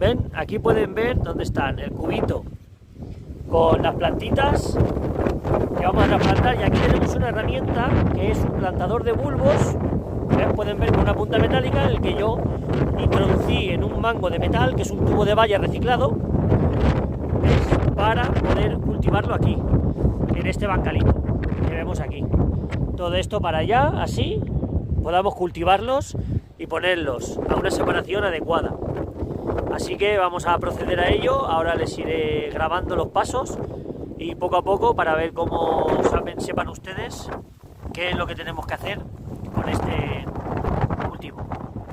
¿Ven? Aquí pueden ver dónde están el cubito con las plantitas que vamos a trasplantar, y aquí tenemos una herramienta que es un plantador de bulbos. ¿Ven? Pueden ver con una punta metálica en el que yo introducí en un mango de metal, que es un tubo de valla reciclado, ¿ves? Para poder cultivarlo aquí, en este bancalito que vemos aquí. Todo esto para allá, así podamos cultivarlos y ponerlos a una separación adecuada. Así que vamos a proceder a ello. Ahora les iré grabando los pasos y poco a poco, para ver cómo sepan ustedes qué es lo que tenemos que hacer con este